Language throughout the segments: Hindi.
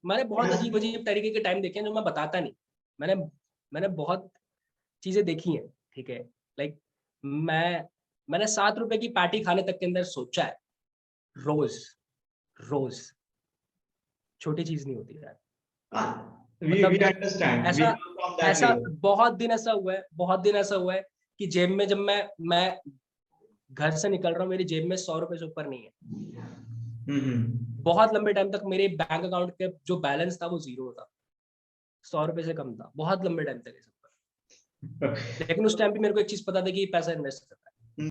मैंने बहुत अजीब अजीब तरीके के टाइम देखे हैं जो मैं बताता नहीं। मैंने मैंने बहुत चीजें देखी हैं, ठीक है। लाइक मैंने 7 रुपए की पैटी खाने तक के अंदर सोचा है, रोज रोज। छोटी चीज नहीं होती यार। we मतलब understand, we ऐसा come from that ऐसा level. बहुत दिन ऐसा हुआ है, बहुत दिन ऐसा हुआ है कि जेब में जब मैं घर से निकल रहा हूँ, मेरी जेब में 100 रुपए से ऊपर नहीं है। बहुत लंबे टाइम तक मेरे बैंक अकाउंट के जो बैलेंस था वो 0 था, 100 रुपए से कम था, बहुत लंबे टाइम तक। लेकिन उस टाइम भी मेरे को एक चीज पता था कि पैसा इन्वेस्ट करना है।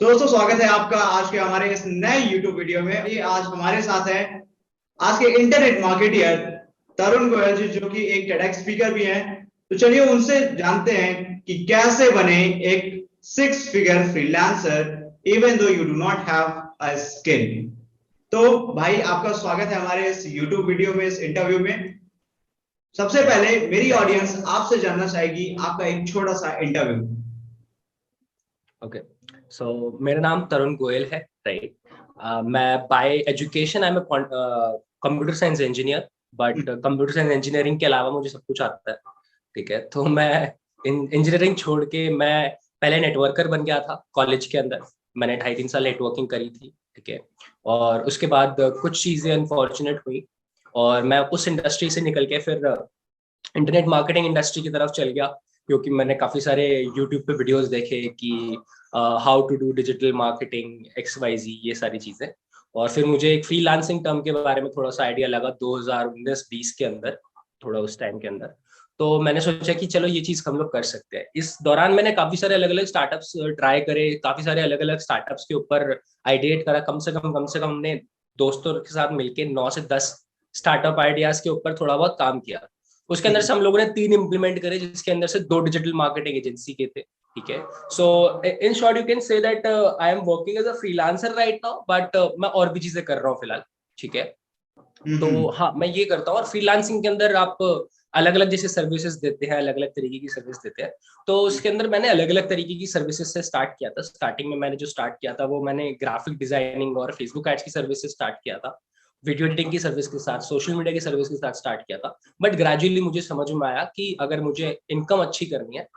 दोस्तों स्वागत है आपका आज के हमारे इस नए YouTube वीडियो में। आज हमारे साथ है आज के इंटरनेट मार्केटियर तरुण गोयल जी, जो कि एक TEDx स्पीकर भी हैं। तो चलिए उनसे जानते हैं कि कैसे बने एक 6 figure freelancer even though you do not have a skill. तो भाई आपका स्वागत है हमारे इस YouTube वीडियो में, इस इंटरव्यू में। सबसे पहले मेरी ऑडियंस आपसे जानना चाहेगी आपका एक छोटा सा इंटरव्यू। ओके, सो मेरा नाम तरुण गोयल है, राइट। मैं bye education I am computer science engineer, but computer science engineering के अलावा मुझे सब कुछ आता है, ठीक है। तो मैं इंजीनियरिंग छोड़ के मैं पहले नेटवर्कर बन गया था कॉलेज के अंदर। मैंने 2.5-3 साल नेटवर्किंग करी थी, ठीक है। और उसके बाद कुछ चीजें अनफॉर्चुनेट हुई और मैं उस इंडस्ट्री से निकल के फिर इंटरनेट मार्केटिंग इंडस्ट्री की तरफ चल गया, क्योंकि मैंने काफी सारे यूट्यूब पे वीडियोस देखे कि how to do digital marketing XYZ ये सारी चीजें। और फिर मुझे एक फ्रीलांसिंग टर्म के बारे में थोड़ा सा आइडिया लगा 2019-20 के अंदर, थोड़ा उस टाइम के अंदर। तो मैंने सोचा कि चलो ये चीज हम लोग कर सकते हैं। इस दौरान मैंने काफी सारे अलग अलग स्टार्टअप्स ट्राई करे, काफी सारे अलग अलग स्टार्टअप्स के ऊपर आइडिएट करा। कम से कम हमने दोस्तों के साथ मिलकर 9 से 10 स्टार्टअप आइडियाज के ऊपर थोड़ा बहुत काम किया। उसके अंदर से हम लोगों ने 3 इंप्लीमेंट करे, जिसके अंदर से 2 डिजिटल मार्केटिंग एजेंसी के थे, ठीक है। So in short you can say that I am working as a freelancer right now, but मैं और भी चीजें कर रहा हूँ फिलहाल, ठीक है। तो हाँ, मैं ये करता हूँ। और फ्रीलांसिंग के अंदर आप अलग अलग जैसे सर्विसेज देते हैं, अलग अलग तरीके की सर्विस देते हैं। तो उसके अंदर मैंने अलग अलग तरीके की सर्विसेज से स्टार्ट किया था। स्टार्टिंग में मैंने जो स्टार्ट किया था वो मैंने ग्राफिक डिजाइनिंग और फेसबुक एड्स की सर्विस से स्टार्ट किया था, वीडियो एडिटिंग की सर्विस के साथ, सोशल मीडिया की सर्विस के साथ स्टार्ट किया था। बट ग्रेजुअली मुझे समझ में आया कि अगर मुझे इनकम अच्छी करनी है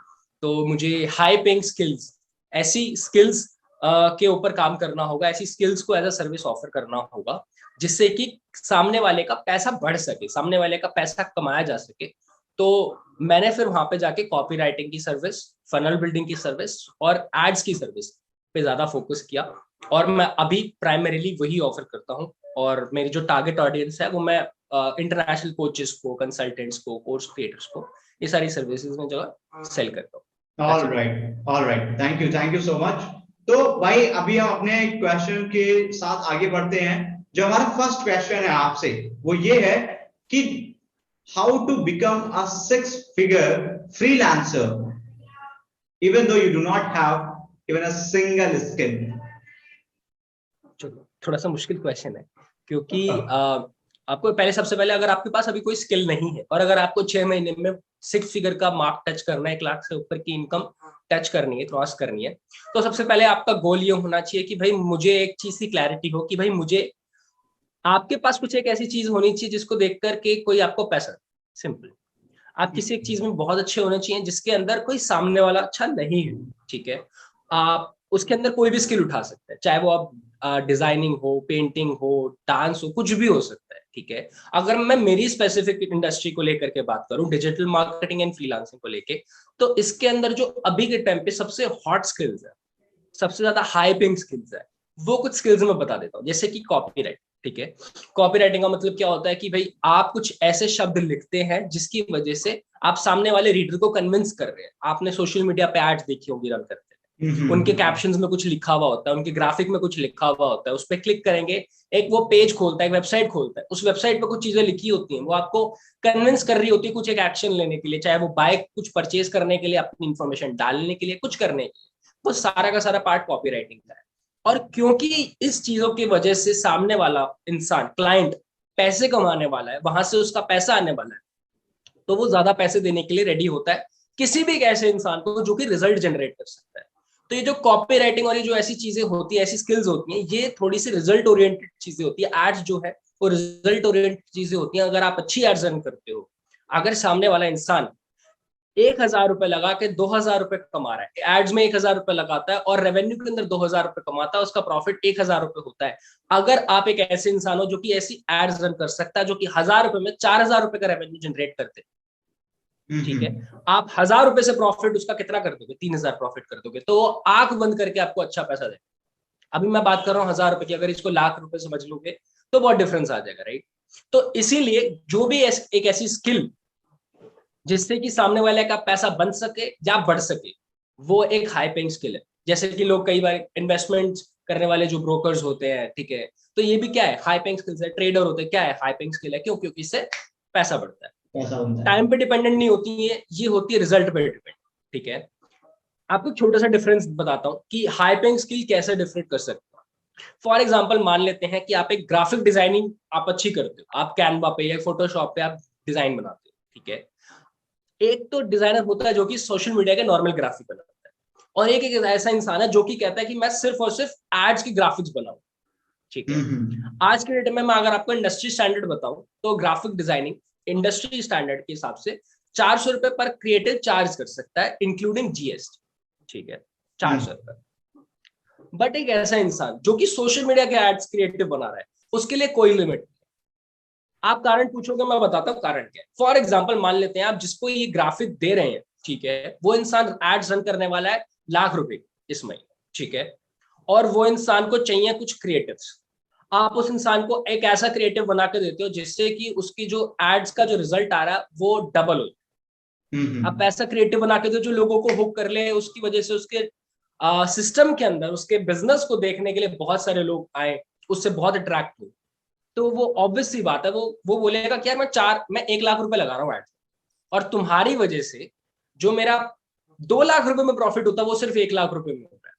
तो मुझे हाई पेइंग स्किल्स, ऐसी स्किल्स के ऊपर काम करना होगा, ऐसी स्किल्स को एज अ सर्विस ऑफर करना होगा जिससे कि सामने वाले का पैसा बढ़ सके, सामने वाले का पैसा कमाया जा सके। तो मैंने फिर वहां पे जाके कॉपी राइटिंग की सर्विस, फनल बिल्डिंग की सर्विस और एड्स की सर्विस पे ज्यादा फोकस किया। और मैं अभी प्राइमरीली वही ऑफर करता हूँ। और मेरी जो टारगेट ऑडियंस है वो मैं इंटरनेशनल कोचेस को, कंसल्टेंट्स को, कोर्स क्रिएटर्स को, ये सारी सर्विसेज में जो है सेल करता हूँ। All right, thank you so much. तो भाई अभी हम अपने क्वेश्चन के साथ आगे बढ़ते हैं। जो हमारा फर्स्ट क्वेश्चन है आपसे वो ये है कि how to become a 6 figure freelancer even though you do not have even a single skill. चलो, थोड़ा सा मुश्किल क्वेश्चन है, क्योंकि आपको पहले, सबसे पहले अगर आपके पास अभी कोई स्किल नहीं है और अगर आपको 6 महीने में 6 फिगर का मार्क टच करना है, 1 लाख से ऊपर की इनकम टच करनी है, क्रॉस करनी है, तो सबसे पहले आपका गोल ये होना चाहिए कि भाई मुझे एक चीज की क्लैरिटी हो कि भाई मुझे, आपके पास कुछ एक ऐसी चीज होनी चाहिए जिसको देख करके कोई आपको पैसा, सिंपल। आप किसी एक चीज में बहुत अच्छे होने चाहिए जिसके अंदर कोई सामने वाला अच्छा नहीं है, ठीक है। आप उसके अंदर कोई भी स्किल उठा सकते हैं, चाहे वो आप डिजाइनिंग हो, पेंटिंग हो, डांस हो, कुछ भी हो सकता है, ठीक है। अगर मैं मेरी स्पेसिफिक इंडस्ट्री को लेकर के बात करूं, डिजिटल मार्केटिंग एंड फ्रीलांसिंग को लेके, तो इसके अंदर जो अभी के टाइम पे सबसे हॉट स्किल्स है, सबसे ज्यादा हाई पेइंग स्किल्स है, वो कुछ स्किल्स मैं बता देता हूँ। जैसे कि कॉपीराइट, ठीक है। कॉपी राइटिंग का मतलब क्या होता है कि भाई आप कुछ ऐसे शब्द लिखते हैं जिसकी वजह से आप सामने वाले रीडर को कन्विंस कर रहे हैं। आपने सोशल मीडिया पे एड्स देखी होगी रन करते हैं, उनके कैप्शंस में कुछ लिखा हुआ होता है, उनके ग्राफिक में कुछ लिखा हुआ होता है, उस पर क्लिक करेंगे, एक वो पेज खोलता है, एक वेबसाइट खोलता है, उस वेबसाइट पे कुछ चीजें लिखी होती हैं, वो आपको कन्विंस कर रही होती है कुछ एक एक्शन लेने के लिए, चाहे वो बाइक कुछ परचेज करने के लिए, अपनी इंफॉर्मेशन डालने के लिए, कुछ करने के लिए। वो सारा का सारा पार्ट कॉपी राइटिंग का है। और क्योंकि इस चीजों की वजह से सामने वाला इंसान, क्लाइंट, पैसे कमाने वाला है, वहां से उसका पैसा आने वाला है, तो वो ज्यादा पैसे देने के लिए रेडी होता है किसी भी एक ऐसे इंसान को जो कि रिजल्ट जनरेट कर सकता है। तो ये जो कॉपी राइटिंग और ये जो ऐसी चीजें होती है, ऐसी स्किल्स होती हैं, ये थोड़ी सी रिजल्ट ओरिएंटेड चीजें होती है। एड्स जो है वो रिजल्ट ओरिएंटेड चीजें होती हैं। अगर आप अच्छी एड्स रन करते हो, अगर सामने वाला इंसान 1,000 रुपए लगा के 2,000 रुपए कमा रहा है, एड्स में 1,000 रुपए लगाता है और रेवेन्यू के अंदर 2,000 रुपए कमाता है, उसका प्रॉफिट 1,000 रुपए होता है। अगर आप एक ऐसे इंसान हो जो कि ऐसी एड्स रन कर सकता है जो कि 1,000 रुपए में 4,000 रुपए का रेवेन्यू जनरेट करते हैं, ठीक है, आप 1,000 रुपए से प्रॉफिट उसका कितना कर दोगे? 3,000 प्रॉफिट कर दोगे, तो आंख बंद करके आपको अच्छा पैसा दे। अभी मैं बात कर रहा हूँ 1,000 रुपए की, अगर इसको लाख रुपए समझ लोगे तो बहुत डिफरेंस आ जाएगा, राइट? तो इसीलिए जो भी एक ऐसी स्किल जिससे कि सामने वाले का पैसा बन सके या बढ़ सके, वो एक हाई पेइंग स्किल है। जैसे कि लोग कई बार इन्वेस्टमेंट करने वाले जो ब्रोकर्स होते हैं, ठीक है, तो ये भी क्या है? हाई पेइंग स्किल्स है। ट्रेडर होते हैं, क्या है? हाई पेइंग स्किल है। क्यों? क्योंकि इससे पैसा बढ़ता है। टाइम पे डिपेंडेंट नहीं होती है, ये होती है रिजल्ट पे डिपेंड, ठीक है। आपको छोटा सा डिफरेंस बताता हूँ कि हाई पेइंग स्किल कैसे डिफरेंट कर सकते हो। फॉर एग्जाम्पल, मान लेते हैं कि आप एक ग्राफिक डिजाइनिंग आप अच्छी करते हो, आप कैनवा पे या फोटोशॉप पे आप डिजाइन बनाते हो, ठीक है। एक तो डिजाइनर होता है जो कि सोशल मीडिया के नॉर्मल ग्राफिक बनाता है, और एक ऐसा इंसान है जो कि कहता है कि मैं सिर्फ और सिर्फ एड्स की ग्राफिक्स बनाऊं, ठीक है। आज के डेट में मैं अगर आपको इंडस्ट्री स्टैंडर्ड बताऊं तो ग्राफिक डिजाइनिंग इंडस्ट्री स्टैंडर्ड के हिसाब से 400 रुपए पर क्रिएटिव चार्ज कर सकता है, इंक्लूडिंग जीएसटी, ठीक है, 400 रुपए। बट एक ऐसा इंसान जो कि सोशल मीडिया के एड्स क्रिएटिव बना रहा है, उसके लिए कोई लिमिट नहीं। आप कारण पूछोगे, मैं बताता हूँ कारण क्या है। फॉर एग्जाम्पल, मान लेते हैं आप जिसको ये ग्राफिक दे रहे हैं, ठीक है, वो इंसान एड्स रन करने वाला है लाख रुपए इस महीने, ठीक है, और वो इंसान को चाहिए कुछ क्रिएटिव्स। आप उस इंसान को एक ऐसा क्रिएटिव बना के देते हो जिससे कि उसकी जो एड्स का जो रिजल्ट आ रहा है वो डबल हो। आप ऐसा क्रिएटिव बना के दो जो लोगों को हुक कर ले, उसकी वजह से उसके सिस्टम के अंदर उसके बिजनेस को देखने के लिए बहुत सारे लोग आए, उससे बहुत अट्रैक्ट हुए। तो वो ऑब्वियस सी बात है, वो बोलेगा कि यार मैं 1 लाख रुपए लगा रहा हूँ एड्स, और तुम्हारी वजह से जो मेरा 2 लाख रुपए में प्रॉफिट होता है वो सिर्फ 1 लाख रुपए में होता है।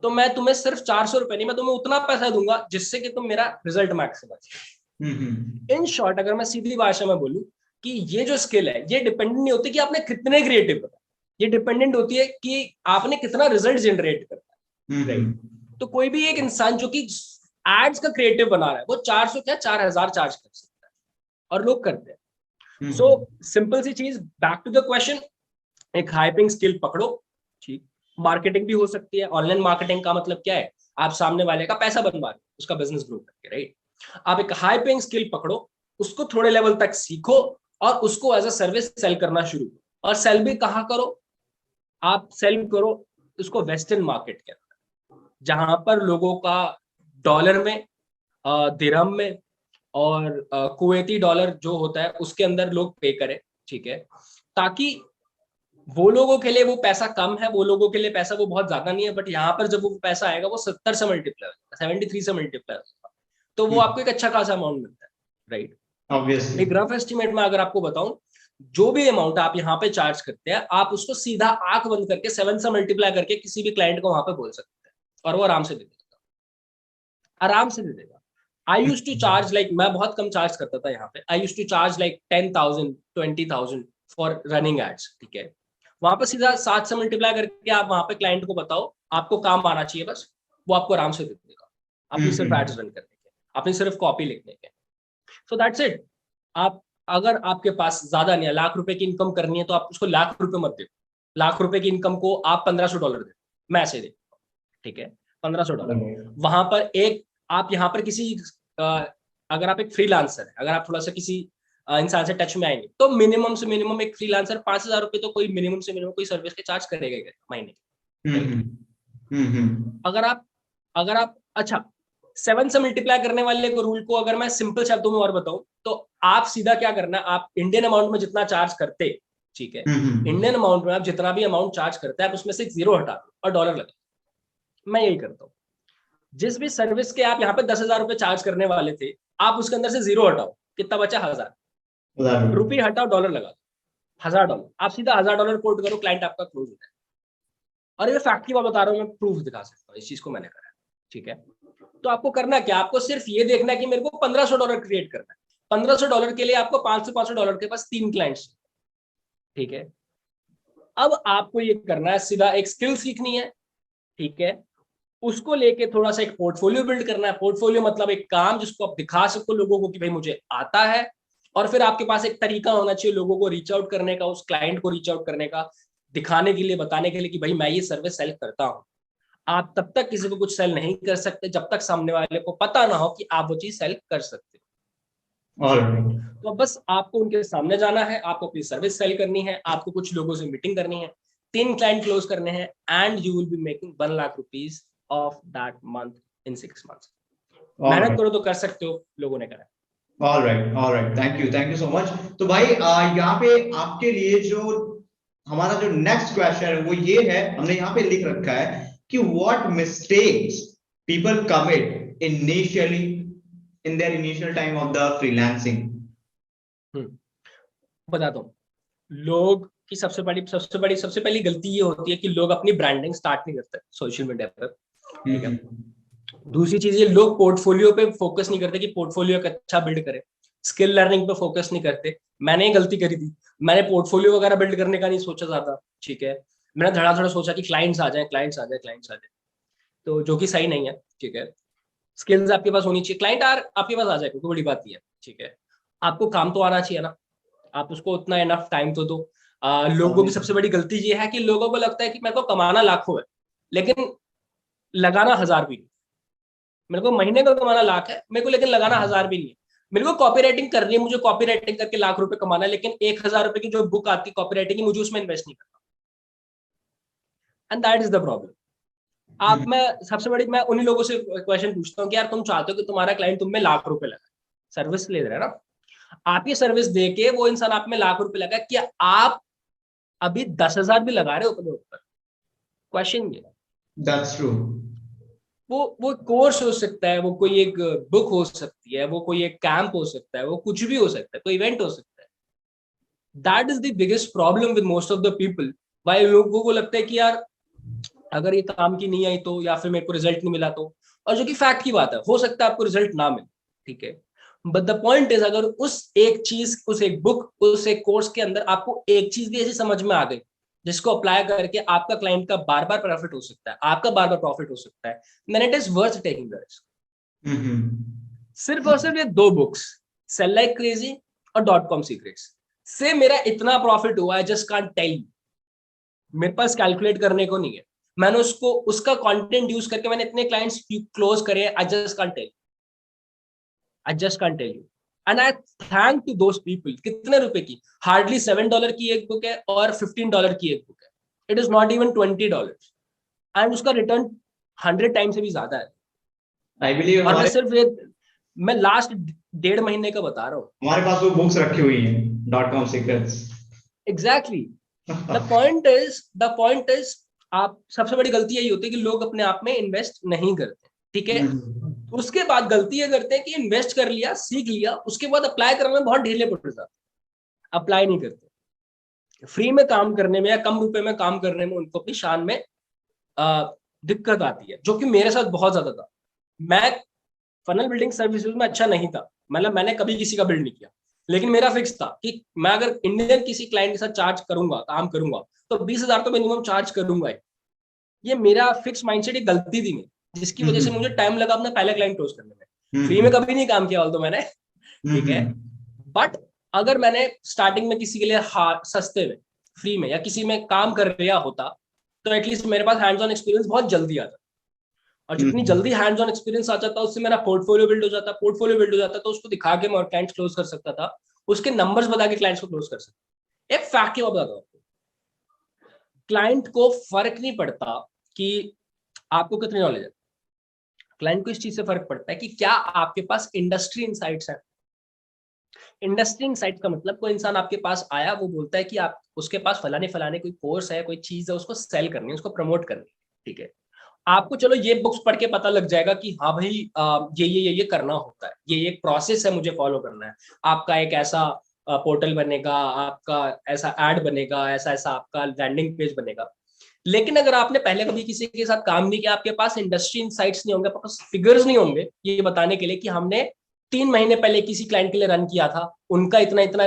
तो मैं तुम्हें सिर्फ 400 रुपए नहीं, मैं तुम्हें उतना पैसा दूंगा जिससे कि तुम मेरा रिजल्ट मैक्सिमम। इन शॉर्ट, अगर मैं सीधी भाषा में बोलूं कि ये जो स्किल है ये डिपेंडेंट नहीं होती कि आपने कितने क्रिएटिव बनाए, ये डिपेंडेंट होती है कि आपने कितना रिजल्ट जनरेट करता है, राइट? तो कोई भी एक इंसान जो कि एड्स का क्रिएटिव बना रहा है वो 400 क्या 4,000 चार्ज कर सकता है, और लोग करते हैं। सो सिंपल सी चीज, बैक टू द क्वेश्चन, एक हाइपिंग स्किल पकड़ो, ठीक। मार्केटिंग भी हो सकती है। ऑनलाइन मार्केटिंग का मतलब क्या है? आप सामने वाले का पैसा बनवा रहे हो, उसका बिजनेस ग्रो करके, राइट? आप एक हाई पेइंग स्किल पकड़ो, उसको थोड़े लेवल तक सीखो और उसको एज अ सर्विस सेल करना शुरू करो। और सेल भी कहाँ करो? आप सेल करो उसको वेस्टर्न मार्केट के अंदर, जहां पर लोगों का डॉलर में, दिरहम में और कुवैती डॉलर जो होता है उसके अंदर लोग पे करें, ठीक है, ताकि वो लोगों के लिए वो पैसा कम है, वो लोगों के लिए पैसा वो बहुत ज्यादा नहीं है, बट यहाँ पर जब वो पैसा आएगा वो 70 से मल्टीप्लाई होगा, 73 से मल्टीप्लाई होगा, तो वो आपको एक अच्छा खासा अमाउंट मिलता है, राइट? ऑब्वियसली। एक रफ एस्टिमेट में अगर आपको बताऊं, जो भी अमाउंट आप यहाँ पे चार्ज करते हैं, आप उसको सीधा आंख बंद करके 7 से मल्टीप्लाई करके किसी भी क्लाइंट को वहां पे बोल सकते हैं, और वो आराम से दे देगा, आराम से दे देगा। I use to charge like, मैं बहुत कम चार्ज करता था यहाँ पे, I use to charge like 10,000 20,000 for running ads, ठीक है। वहां पर सीधा 7 से मल्टीप्लाई करके आप वहां पे क्लाइंट को बताओ, आपको काम आना चाहिए बस, वो आपको आराम से दे देगा, अपनी सिर्फ एड्स रन करने के, अपनी सिर्फ कॉपी लिखने के। So that's it. आप, अगर आपके पास ज्यादा नहीं है, लाख रुपए की इनकम करनी है, तो आप उसको लाख रुपए मत दे, लाख रुपए की इनकम को आप $1,500 दे, मैं ऐसे दे, ठीक है, $1,500। वहां पर एक, आप यहाँ पर किसी अगर आप एक फ्रीलांसर है, अगर आप थोड़ा सा किसी इंसान से टच में आएंगे, तो मिनिमम से मिनिमम एक फ्रीलांसर 5,000 रुपए तो कोई मिनिमम से मिनिमम कोई सर्विस के चार्ज करेगा महीने के। अगर आप अच्छा 7 से मल्टीप्लाई करने वाले को रूल को अगर मैं सिंपल शब्दों में और बताऊं, तो आप सीधा क्या करना, आप इंडियन अमाउंट में जितना चार्ज करते, ठीक है, इंडियन अमाउंट में आप जितना भी अमाउंट चार्ज करते हैं, आप उसमें से 0 हटा दो और डॉलर लगा। मैं यही करता हूँ। जिस भी सर्विस के आप यहाँ पे 10,000 रुपए चार्ज करने वाले थे, आप उसके अंदर से 0 हटाओ, कितना बचा? 1,000 रुपये हटाओ, डॉलर लगा दो, $1,000, आप सीधा $1,000 कोट करो, क्लाइंट आपका क्लोज हो जाए। और ये फैक्ट की बात बता रहा हूँ, मैं प्रूफ दिखा सकता हूँ, इस चीज को मैंने करा, ठीक है। तो आपको करना क्या? आपको सिर्फ ये देखना है कि मेरे को $1,500 क्रिएट करना है। $1,500 के लिए आपको $500 के पास 3 क्लाइंट्स, ठीक है। अब आपको ये करना है, सीधा एक स्किल सीखनी है, ठीक है, उसको लेके थोड़ा सा एक पोर्टफोलियो बिल्ड करना है। पोर्टफोलियो मतलब एक काम जिसको आप दिखा सको लोगों को कि भाई मुझे आता है, और फिर आपके पास एक तरीका होना चाहिए लोगों को रीच आउट करने का, उस क्लाइंट को रीच आउट करने का, दिखाने के लिए, बताने के लिए कि भाई मैं ये सर्विस सेल करता हूँ। आप तब तक किसी को कुछ सेल नहीं कर सकते जब तक सामने वाले को पता ना हो कि आप वो चीज सेल कर सकते हो। ऑलराइट। तो बस आपको उनके सामने जाना है, आपको अपनी सर्विस सेल करनी है, आपको कुछ लोगों से मीटिंग करनी है, 3 क्लाइंट क्लोज करने हैं, and you will be making 1 lakh rupees of that month in 6 months। मेहनत करो तो कर सकते हो, लोगों ने करा। Alright, thank you so much. तो भाई यहाँ पे आपके लिए जो हमारा जो नेक्स्ट क्वेश्चन है वो ये है, हमने यहाँ पे लिख रखा है कि what mistakes people commit initially in their initial time of the freelancing. बताता हूँ। लोग की सबसे पहली गलती ये होती है कि लोग अपनी ब्रांडिंग स्टार्ट नहीं करते सोशल मीडिया पर, ठीक है। दूसरी चीज ये, लोग पोर्टफोलियो पे फोकस नहीं करते कि पोर्टफोलियो का अच्छा बिल्ड करें, स्किल लर्निंग पे फोकस नहीं करते। मैंने ये गलती करी थी, मैंने पोर्टफोलियो वगैरह बिल्ड करने का नहीं सोचा ज्यादा, ठीक है। मैंने धड़ाधड़ सोचा कि क्लाइंट्स आ जाए, क्लाइंट्स आ जाए, क्लाइंट्स आ जाए, तो जो कि सही नहीं है, ठीक है। स्किल्स आपके पास होनी चाहिए, क्लाइंट आपके पास आ जाए कोई बड़ी बात नहीं है, ठीक है। आपको काम तो आना चाहिए ना, आप उसको उतना इनफ टाइम तो दो। लोगों की सबसे बड़ी गलती ये है कि लोगों को लगता है कि मेरे को कमाना लाखों है लेकिन लगाना 1000 भी नहीं। मेरे को महीने का कमाना लाख है मेरे को, लेकिन लगाना 1000 भी नहीं है। मेरे को कॉपी राइटिंग करनी है, मुझे कॉपी राइटिंग करके लाख रुपए कमाना है, लेकिन 1000 रुपए की जो बुक आती है कॉपी राइटिंग की, मुझे उसमें इन्वेस्ट नहीं करना। And that is the problem. मैं उन्हीं लोगों से क्वेश्चन पूछता हूँ कि यार तुम चाहते हो कि तुम्हारा क्लाइंट तुम में लाख रुपए लगाए, सर्विस ले रहे हैं ना, आप ये सर्विस दे के वो इंसान आप में लाख रुपए लगा, क्या आप अभी 10,000 भी लगा रहे हो अपने ऊपर? क्वेश्चन ये। That's true. वो कोर्स हो सकता है, वो कोई एक बुक हो सकती है, वो कोई एक कैंप हो सकता है, वो कुछ भी हो सकता है, कोई इवेंट हो सकता है। That is the biggest problem with most of the people. भाई लोगों को लगता है कि यार अगर ये काम की नहीं आई तो, या फिर मेरे को रिजल्ट नहीं मिला तो, और जो कि फैक्ट की बात है, हो सकता है आपको रिजल्ट ना मिले, ठीक है। बट द पॉइंट इज, अगर उस एक चीज, उस एक बुक, उस एक कोर्स के अंदर आपको एक चीज भी ऐसी समझ में आ गई जिसको अप्लाई करके आपका क्लाइंट का बार बार प्रॉफिट हो सकता है, आपका बार बार प्रॉफिट हो सकता है, then it is worth taking the risk. सिर्फ और सिर्फ ये 2 बुक्स, सेल लाइक क्रेजी और .com सीक्रेट्स से मेरा इतना प्रॉफिट हुआ है, जस्ट कांट टेल यू। मेरे पास कैलकुलेट करने को नहीं है। मैंने उसका कंटेंट यूज करके मैंने इतने क्लाइंट्स क्लोज करे, I just can't tell you. And I thank to those people. कितने रुपए की? हार्डली $7 की एक बुक है और $15 की एक बुक है। It is not even $20, and उसका रिटर्न 100 टाइम से भी ज्यादा है। आई बिलीव और मैं लास्ट 1.5 महीने का बता रहा हूँ। हमारे पास वो बुक्स रखी हुई हैं .com secrets. Exactly. The point is आप, सबसे बड़ी गलती यही होती है कि लोग अपने आप में इन्वेस्ट नहीं करते, ठीक है। उसके बाद गलती ये करते हैं कि इन्वेस्ट कर लिया, सीख लिया, उसके बाद अप्लाई करने में बहुत ढीले पड़ जाते, अप्लाई नहीं करते। फ्री में काम करने में या कम रुपए में काम करने में उनको अपनी शान में दिक्कत आती है, जो कि मेरे साथ बहुत ज्यादा था। मैं फनल बिल्डिंग सर्विसेज में अच्छा नहीं था, मतलब मैंने कभी किसी का बिल्ड नहीं किया, लेकिन मेरा फिक्स था कि मैं अगर इंडियन किसी क्लाइंट के साथ चार्ज करूंगा, काम करूंगा, तो 20,000 तो मिनिमम चार्ज करूंगा। ये मेरा फिक्स माइंडसेट, एक गलती थी मेरी, जिसकी वजह से मुझे टाइम लगा अपना पहला क्लाइंट क्लोज करने में। फ्री में कभी नहीं काम किया तो मैंने, ठीक है। बट अगर मैंने स्टार्टिंग में किसी के लिए सस्ते में, फ्री में या किसी में काम कर लिया होता, तो एटलीस्ट मेरे पास हैंड्स ऑन एक्सपीरियंस बहुत जल्दी आता, और जितनी जल्दी हैंड्स ऑन एक्सपीरियंस आ जाता उससे मेरा पोर्टफोलियो बिल्ड हो जाता, तो उसको दिखा के मैं क्लाइंट्स क्लोज कर सकता था, उसके नंबर्स बता के क्लाइंट्स को क्लोज कर सकता। एक फैक्ट की बात बताता हूँ आपको, क्लाइंट को फर्क नहीं पड़ता कि आपको कितनी नॉलेज है, क्लाइंट को इस चीज से फर्क पड़ता है कि क्या आपके पास इंडस्ट्री इनसाइट्स है। इंडस्ट्री इनसाइट का मतलब, कोई इंसान आपके पास आया, वो बोलता है कि आप उसके पास फलाने कोई कोर्स है, कोई चीज है, उसको सेल करनी है, उसको प्रमोट करनी है, ठीक है। आपको चलो ये बुक्स पढ़ के पता लग जाएगा कि हाँ भाई ये करना होता है, ये एक प्रोसेस है, मुझे फॉलो करना है। आपका एक ऐसा पोर्टल बनेगा, आपका ऐसा ऐड बनेगा, ऐसा ऐसा आपका लैंडिंग पेज बनेगा। लेकिन अगर आपने पहले कभी किसी के साथ काम नहीं किया, आपके पास इंडस्ट्री इनसाइट्स नहीं होंगे, आपके पास फिगर्स नहीं होंगे ये बताने के लिए कि हमने 3 महीने पहले किसी क्लाइंट के लिए रन किया था, उनका इतना इतना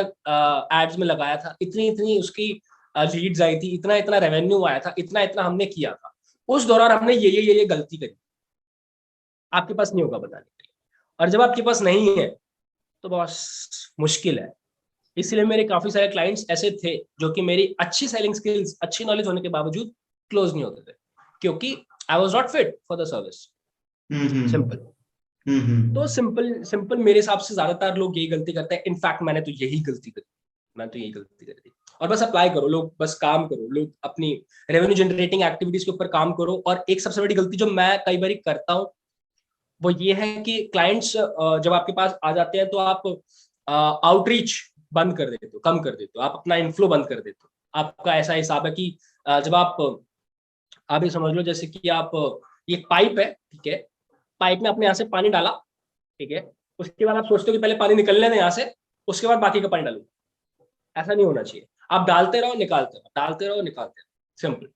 एड्स में लगाया था, इतनी इतनी उसकी लीड्स आई थी, इतना इतना रेवेन्यू आया था, इतना इतना हमने किया था, उस दौरान हमने ये गलती करी, आपके पास नहीं होगा बताने के लिए, और जब आपके पास नहीं है तो बहुत मुश्किल है। इसलिए मेरे काफी सारे क्लाइंट्स ऐसे थे जो कि मेरी अच्छी सेलिंग स्किल्स, अच्छी नॉलेज होने के बावजूद क्लोज नहीं होते थे, क्योंकि I was not fit for the service. Simple. तो सिंपल सिंपल मेरे हिसाब से ज्यादातर लोग यही गलती करते हैं। इनफैक्ट मैंने तो यही गलती करी, और बस अप्लाई करो, लोग बस काम करो, लोग अपनी रेवेन्यू जनरेटिंग एक्टिविटीज के ऊपर काम करो। और एक सबसे बड़ी गलती जो मैं कई बार करता हूँ वो ये है कि क्लाइंट्स जब आपके पास आ जाते हैं तो आप आउटरीच बंद कर देते हो, कम कर देते हो, आप अपना इनफ्लो बंद कर देते हो। आपका ऐसा हिसाब है कि जब आप ये समझ लो जैसे कि आप, ये पाइप है, ठीक है, पाइप में आपने यहाँ से पानी डाला, ठीक है, उसके बाद आप सोचते हो कि पहले पानी निकलने दें यहाँ से, उसके बाद बाकी का पानी डालूंगा। ऐसा नहीं होना चाहिए। आप डालते रहो निकालते रहो, डालते रहो निकालते रहो, सिंपल।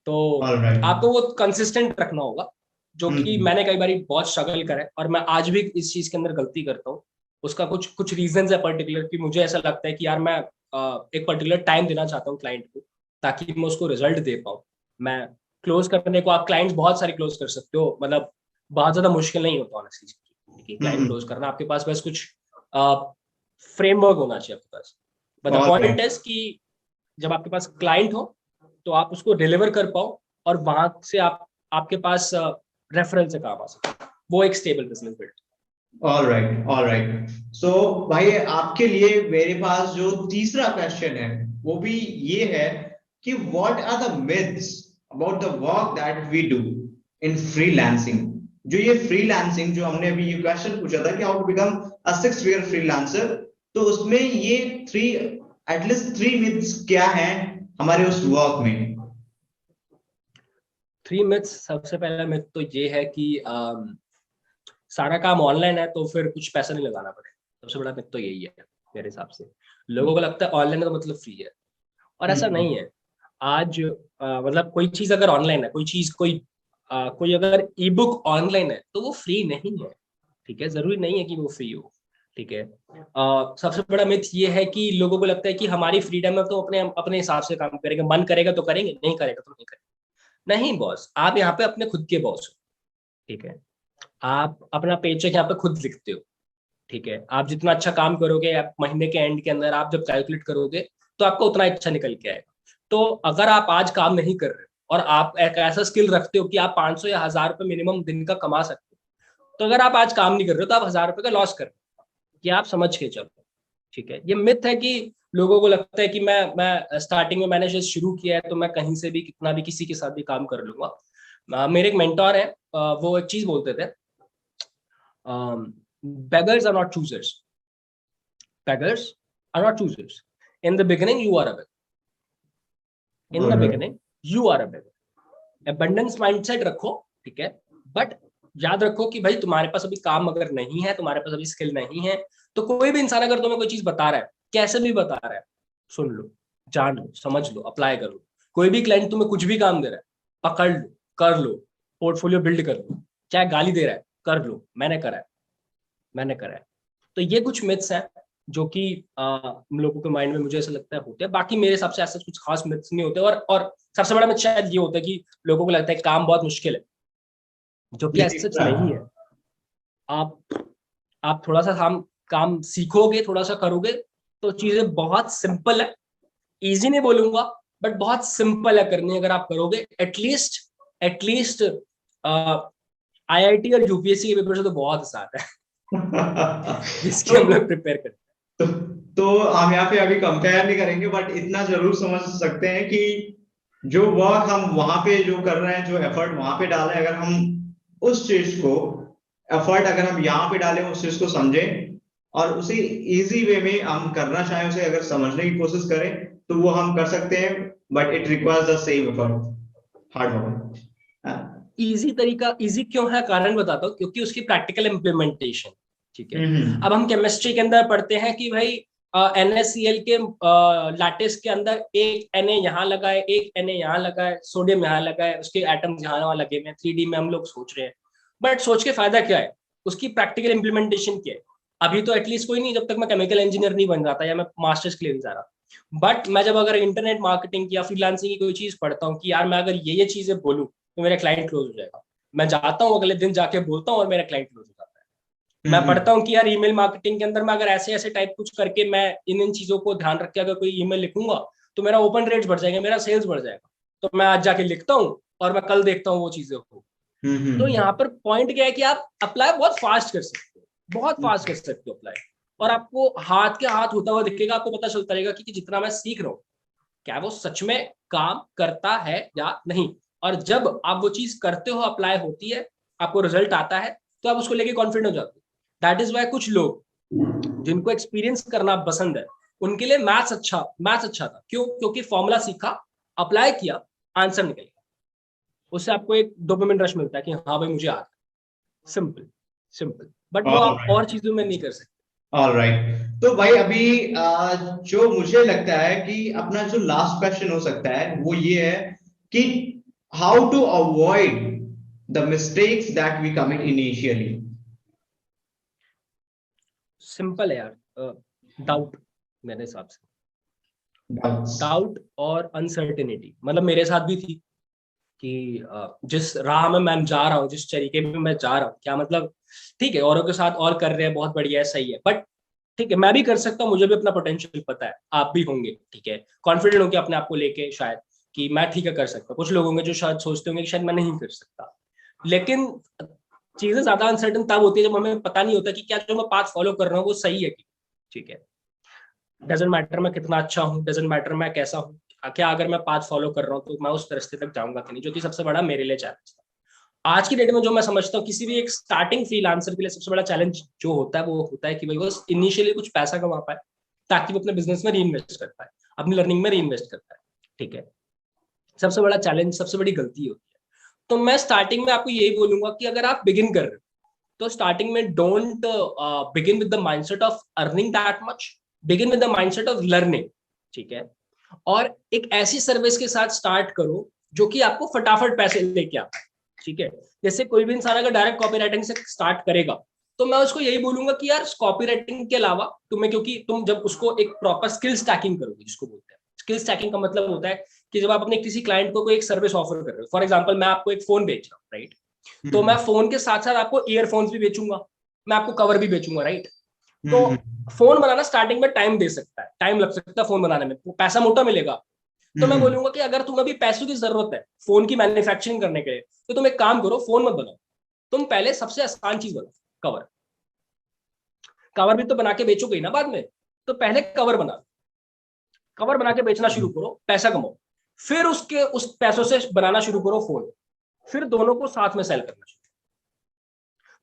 तो आपको वो कंसिस्टेंट रखना होगा, जो कि मैंने कई बार बहुत स्ट्रगल करा है, और मैं आज भी इस चीज के अंदर गलती करता हूँ। उसका कुछ कुछ रीजंस है पर्टिकुलर, कि मुझे ऐसा लगता है कि यार मैं एक पर्टिकुलर टाइम देना चाहता हूँ क्लाइंट को, ताकि मैं उसको रिजल्ट दे पाऊँ। मैं क्लोज करने को, आप क्लाइंट्स बहुत सारे क्लोज कर सकते हो, मतलब बहुत ज्यादा मुश्किल नहीं होता ऑनेस्टली क्लाइंट क्लोज करना। आपके पास बस कुछ फ्रेमवर्क होना चाहिए आपके पास। बट द पॉइंट इज कि जब आपके पास क्लाइंट हो तो आप उसको डिलीवर कर पाओ, और वहां से आपके पास रेफरल से काम आ सके, वो एक stable business build. All right. So भाई आपके लिए मेरे पास जो तीसरा क्वेश्चन है वो भी ये है कि what are the myths about the work that we do in freelancing. जो ये फ्रीलांसिंग, जो हमने अभी ये क्वेश्चन पूछा था कि how to become a 6 figure freelancer, तो उसमें ये एटलीस्ट 3 मिथ्स क्या हैं हमारे उस वर्क में? 3 मिथ्स। सबसे पहला मिथ तो ये है कि सारा काम ऑनलाइन है तो फिर कुछ पैसा नहीं लगाना पड़े। सबसे बड़ा मिथ तो यही है मेरे हिसाब से। लोगों को लगता है ऑनलाइन है तो मतलब फ्री है, और ऐसा नहीं है। आज मतलब कोई चीज अगर ऑनलाइन है, कोई अगर ई बुक ऑनलाइन है तो वो फ्री नहीं है, ठीक है, जरूरी नहीं है कि वो फ्री हो, ठीक है। सबसे बड़ा मिथ ये है कि लोगों को लगता है कि हमारी फ्रीडम है तो अपने अपने हिसाब से काम करेंगे, मन करेगा तो करेंगे, नहीं करेगा तो नहीं करेंगे। नहीं बॉस, आप यहाँ पे अपने खुद के बॉस हो, ठीक है। आप अपना पेचेक यहाँ पे खुद लिखते हो, ठीक है। आप जितना अच्छा काम करोगे, आप महीने के एंड के अंदर आप जब कैलकुलेट करोगे तो आपको उतना अच्छा निकल के आएगा। तो अगर आप आज काम नहीं कर रहे और आप एक ऐसा स्किल रखते हो कि आप 500 या 1000 रुपए मिनिमम दिन का कमा सकते हो, तो अगर आप आज काम नहीं कर रहे हो तो आप 1000 रुपए का लॉस कर रहे हो, ये आप समझ के चलो, ठीक है। ये मिथ है कि लोगों को लगता है कि मैं स्टार्टिंग में मैंने जस्ट शुरू किया है तो मैं कहीं से भी कितना भी किसी के साथ भी काम कर लूंगा। मेरे एक मेंटोर है, वो एक चीज बोलते थे, beggars are not choosers. Beggars are not choosers. In the beginning, you are a beggar. In the beginning, you are a beggar. Abundance mindset रखो, ठीक है। बट याद रखो कि भाई तुम्हारे पास अभी काम अगर नहीं है, तुम्हारे पास अभी स्किल नहीं है, तो कोई भी इंसान अगर तुम्हें कोई चीज बता रहा है, कैसे भी बता रहा है, सुन लो, जान लो, समझ लो, अप्लाई करो। कोई भी क्लाइंट तुम्हें कुछ भी काम दे रहा है, पकड़ लो, कर लो, पोर्टफोलियो बिल्ड कर लो। चाहे गाली दे रहा है, कर लो, मैंने करा है। तो ये कुछ मिथ्स हैं जो कि लोगों के माइंड में मुझे ऐसा लगता है होते हैं। बाकी मेरे हिसाब से ऐसा कुछ खास मिथ्स नहीं होते। और सबसे बड़ा मिथ शायद ये होता है कि लोगों को लगता है काम बहुत मुश्किल है, जो कि ऐसा सच नहीं है। आप थोड़ा सा काम सीखोगे, थोड़ा सा करोगे तो चीजें बहुत सिंपल है। इजी नहीं बोलूंगा, बट बहुत सिंपल है करनी अगर आप करोगे। एटलीस्ट आईआईटी और यूपीएससी के पेपर से तो बहुत आसान है जिसकी हम लोग प्रिपेयर करते हैं। तो हम यहाँ पे अभी कंपेयर नहीं करेंगे, बट इतना जरूर समझ सकते हैं कि जो वर्क हम वहां पे जो कर रहे हैं, जो एफर्ट वहां पे डाल रहे हैं, अगर हम उस चीज को एफर्ट अगर हम यहाँ पे डालें, उस चीज को समझें और उसे इजी वे में हम करना चाहें, उसे अगर समझने की कोशिश करें तो वो हम कर सकते हैं। But it requires the same effort, hard work. Easy तरीका, इजी क्यों है कारण बताता हूँ, क्योंकि उसकी प्रैक्टिकल इम्प्लीमेंटेशन, ठीक है। अब हम केमिस्ट्री के अंदर पढ़ते हैं कि भाई NaCl के लैटिस के अंदर एक Na यहाँ लगा है, एक Na यहाँ लगा है, सोडियम यहाँ लगा है, उसके एटम्स यहाँ वहाँ लगे हुए हैं, 3D में हम लोग सोच रहे हैं। बट सोच के फायदा क्या है, उसकी प्रैक्टिकल इम्प्लीमेंटेशन क्या है। अभी तो एटलीस्ट कोई नहीं, जब तक मैं केमिकल इंजीनियर नहीं बन जाता या मैं मास्टर्स के लिए नहीं जा रहा। बट मैं जब अगर इंटरनेट मार्केटिंग या फ्रीलांसिंग की कोई चीज पढ़ता हूँ कि यार मैं अगर ये चीजें बोलूँ तो मेरा क्लाइंट क्लोज हो जाएगा, मैं जाता हूँ अगले दिन जाके बोलता हूँ और मेरा क्लाइंट क्लोज हो जाता है। मैं पढ़ता हूँ कि यार ईमेल मार्केटिंग के अंदर मैं अगर ऐसे ऐसे टाइप कुछ करके मैं इन चीजों को ध्यान रख के अगर कोई ईमेल लिखूंगा तो मेरा ओपन रेट बढ़ जाएगा, मेरा सेल्स बढ़ जाएगा। तो मैं आज जाके लिखता हूँ और मैं कल देखता हूँ वो चीजें हो। तो यहाँ पर पॉइंट क्या है कि आप अप्लाई बहुत फास्ट कर सकते हो, बहुत फास्ट कर सकते हो अप्लाई, और आपको हाथ के हाथ होता हुआ दिखेगा, आपको पता चलता रहेगा कि जितना मैं सीख रहा हूँ क्या वो सच में काम करता है या नहीं। और जब आप वो चीज करते हो, अप्लाई होती है, आपको रिजल्ट आता है, तो आप उसको लेके कॉन्फिडेंट हो जाते हो। दैट इज वाई कुछ लोग जिनको एक्सपीरियंस करना पसंद है उनके लिए मैथ्स अच्छा था। क्यों? क्योंकि फॉर्मूला सीखा, अप्लाई किया, आंसर निकल गया। उससे आपको एक डोपामिन रश मिलता है कि हाँ भाई मुझे आ रहा है। सिंपल सिंपल, बट वो आप और चीजों में नहीं कर सकते। ऑलराइट, तो भाई अभी जो मुझे लगता है कि अपना जो लास्ट क्वेश्चन हो सकता है वो ये है कि how to avoid the mistakes that we commit initially. Simple है यार, डाउट। मेरे हिसाब से डाउट्स। डाउट और अनसर्टेनिटी, मतलब मेरे साथ भी थी कि जिस राह में मैं जा रहा हूँ, जिस तरीके में मैं जा रहा हूँ, क्या मतलब ठीक है औरों के साथ और कर रहे हैं, बहुत बढ़िया है, सही है, बट ठीक है मैं भी कर सकता हूँ, मुझे भी अपना पोटेंशियल पता है, आप भी होंगे, ठीक है, कॉन्फिडेंट होंगे अपने आप को लेके शायद कि मैं ठीक है कर सकता हूँ। कुछ लोग होंगे जो शायद सोचते होंगे कि शायद मैं नहीं कर सकता। लेकिन चीजें ज्यादा अनसर्टन तब होती है जब हमें पता नहीं होता कि क्या जो मैं पाथ फॉलो कर रहा हूँ वो सही है कि ठीक है। डजेंट मैटर मैं कितना अच्छा हूँ, डजेंट मैटर मैं कैसा हूँ, क्या अगर मैं पाथ फॉलो कर रहा हूँ तो मैं उस रास्ते तक जाऊंगा कि नहीं, जो कि सबसे बड़ा मेरे लिए चैलेंज था आज की डेट में। जो मैं समझता हूँ किसी भी एक स्टार्टिंग फ्रीलांसर के लिए सबसे बड़ा चैलेंज जो होता है वो होता है कि भाई वो इनिशियली कुछ पैसा कमा पाए ताकि वो अपने बिजनेस में री इन्वेस्ट कर पाए, अपनी लर्निंग में री इन्वेस्ट कर पाए, ठीक है। सबसे बड़ा चैलेंज, सबसे बड़ी गलती होती है। तो मैं स्टार्टिंग में आपको यही बोलूंगा कि अगर आप बिगिन कर रहे हो तो स्टार्टिंग में don't begin with the mindset of earning that much, begin with the mindset of learning, ठीक है। और एक ऐसी सर्विस के साथ स्टार्ट करो जो कि आपको फटाफट पैसे लेके आता है, ठीक है। जैसे कोई भी इंसान अगर डायरेक्ट कॉपी राइटिंग से स्टार्ट करेगा तो मैं उसको यही बोलूंगा कि यार कॉपी राइटिंग के अलावा तुम्हें, क्योंकि तुम जब उसको एक प्रॉपर स्किल स्टैकिंग करोगे, जिसको बोलते हैं स्किल स्टैकिंग का मतलब होता है कि जब आप अपने किसी क्लाइंट को कोई एक सर्विस ऑफर कर रहे हो, फॉर एग्जाम्पल मैं आपको एक फोन बेच रहा हूँ, राइट, तो मैं फोन के साथ साथ आपको ईयरफोन्स भी बेचूंगा, मैं आपको कवर भी बेचूंगा, राइट। तो फोन बनाना स्टार्टिंग में टाइम दे सकता है, टाइम लग सकता है फोन बनाने में, पैसा मोटा मिलेगा। तो मैं बोलूंगा कि अगर तुम्हें अभी पैसों की जरूरत है फोन की मैन्युफैक्चरिंग करने के लिए तो तुम एक काम करो, फोन मत बनाओ, तुम पहले सबसे आसान चीज बनाओ, कवर। कवर भी तो बना के बेचोगे ना बाद में, तो पहले कवर बना, कवर बना के बेचना शुरू करो, पैसा कमाओ, फिर उसके उस पैसों से बनाना शुरू करो फोन, फिर दोनों को साथ में सेल करना शुरू।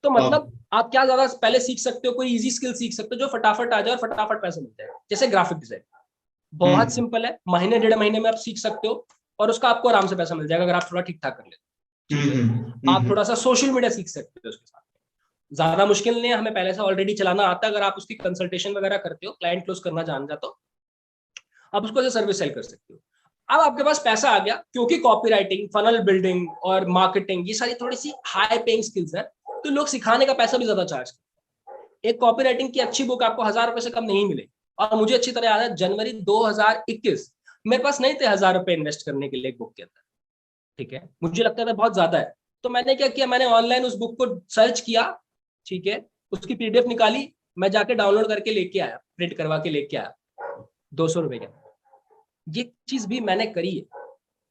तो मतलब आप क्या ज्यादा पहले सीख सकते हो, कोई इजी स्किल सीख सकते हो जो फटाफट आ जाए और फटाफट पैसे मिलते हैं, जैसे ग्राफिक डिजाइन। बहुत सिंपल है, महीने डेढ़ महीने में आप सीख सकते हो और उसका आपको आराम से पैसा मिल जाएगा अगर आप थोड़ा ठीक ठाक कर लेते, ठीक है। आप थोड़ा सा सोशल मीडिया सीख सकते हो उसके साथ, ज्यादा मुश्किल नहीं है, हमें पहले से ऑलरेडी चलाना आता है। अगर आप उसकी कंसल्टेशन वगैरह करते हो, क्लाइंट क्लोज करना जान जाते हो, आप उसको सर्विस सेल कर सकते हो। अब आपके पास पैसा आ गया, क्योंकि कॉपीराइटिंग, फनल बिल्डिंग और मार्केटिंग ये सारी थोड़ी सी हाई पेइंग स्किल्स है, तो लोग सिखाने का पैसा भी ज्यादा चार्ज करते हैं। एक कॉपीराइटिंग की अच्छी बुक आपको 1000 रुपए से कम नहीं मिलेगी। और मुझे अच्छी तरह याद है जनवरी 2021 मेरे पास नहीं थे 1000 रुपए इन्वेस्ट करने के लिए एक बुक के अंदर, ठीक है, मुझे लगता था बहुत ज्यादा है। तो मैंने क्या किया, मैंने ऑनलाइन उस बुक को सर्च किया, ठीक है, उसकी पीडीएफ निकाली, मैं जाके डाउनलोड करके लेके आया, प्रिंट करवा के लेके आया 200 रुपए का। ये चीज भी मैंने करी है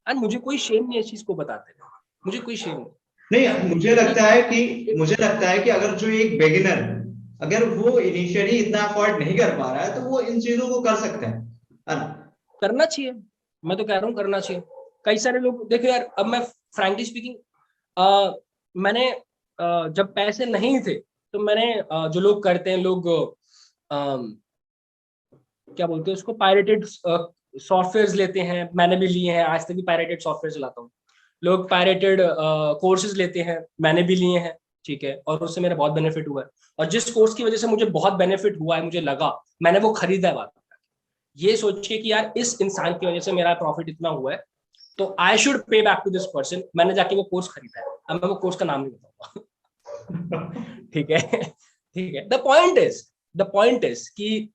और मुझे कोई शेम नहीं है इस चीज को बताते हैं, मुझे कोई शेम नहीं। नहीं, मुझे लगता है कि अगर जो एक बिगिनर, अगर वो इनिशियली इतना अफोर्ड नहीं कर पा रहा है तो वो इन चीजों को कर सकते हैं, है ना? करना चाहिए, मैं तो कह रहा हूँ करना चाहिए। कई सारे लोग देखो यार, अब मैं फ्रैंकली स्पीकिंग, मैंने जब पैसे नहीं थे तो मैंने जो लोग करते हैं, लोग क्या बोलते हैं उसको, पायरेटेड सॉफ्टवेयर लेते हैं, मैंने भी लिए हैं, आज तक भी पायरेटेड सॉफ्टवेयर चलाता हूँ। लोग पायरेटेड कोर्सेज लेते हैं, मैंने भी लिए हैं, ठीक है, और उससे मेरा बहुत बेनिफिट हुआ है। और जिस कोर्स की वजह से मुझे बहुत बेनिफिट हुआ है, मुझे लगा, मैंने वो खरीदा है बात, ये सोच के कि यार इस इंसान की वजह से मेरा प्रॉफिट इतना हुआ है तो I should pay back to this person, मैंने जाके वो कोर्स खरीदा है। अब मैं वो कोर्स का नाम नहीं बताऊंगा ठीक है, ठीक है। द पॉइंट इज कि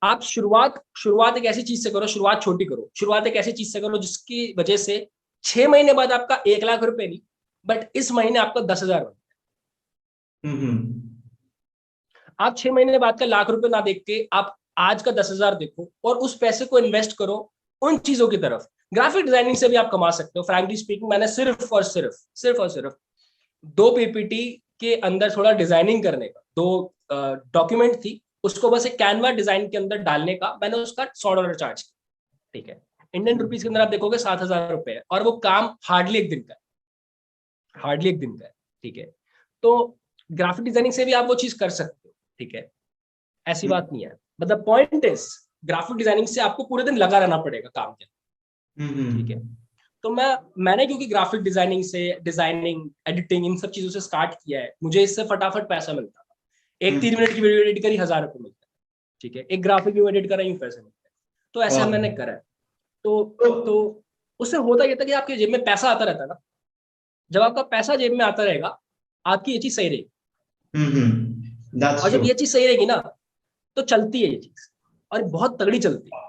आप शुरुआत एक ऐसी चीज से करो, शुरुआत छोटी करो, शुरुआत एक ऐसी चीज से करो जिसकी वजह से 6 महीने बाद आपका 1 लाख रुपए नहीं, बट इस महीने आपका 10,000 बन गया। हम्म आप 6 महीने बाद का ₹1,00,000 ना देख के आप आज का 10,000 देखो और उस पैसे को इन्वेस्ट करो उन चीजों की तरफ। ग्राफिक डिजाइनिंग से भी आप कमा सकते हो। फ्रैंकली स्पीकिंग, मैंने सिर्फ और सिर्फ 2 PPT के अंदर थोड़ा डिजाइनिंग करने का, 2 डॉक्यूमेंट थी, उसको बस एक कैनवा डिजाइन के अंदर डालने का मैंने उसका $100 चार्ज किया। ठीक है, इंडियन रुपीज के अंदर आप देखोगे ₹7,000 है, और वो काम हार्डली एक दिन का है। ठीक है, तो ग्राफिक डिजाइनिंग से भी आप वो चीज कर सकते हो। ठीक है, ऐसी बात नहीं है। मतलब पॉइंट इज, ग्राफिक डिजाइनिंग से आपको पूरे दिन लगा रहना पड़ेगा काम के। ठीक है, तो मैंने क्योंकि ग्राफिक डिजाइनिंग एडिटिंग इन सब चीजों से स्टार्ट किया है, मुझे इससे फटाफट पैसा मिलता था। एक 3 मिनट की वीडियो एडिट करी, ₹1,000 मिलता है। ठीक है, एक ग्राफिक व्यू एडिट करा, यूं पैसे मिलते हैं। तो ऐसे मैंने करा है। तो उससे होता यह था कि आपके जेब में पैसा आता रहता है ना। जब आपका पैसा जेब में आता रहेगा, आपकी ये चीज सही रहेगी। और जब ये चीज सही रहेगी ना, तो चलती है ये चीज, और बहुत तगड़ी चलती है।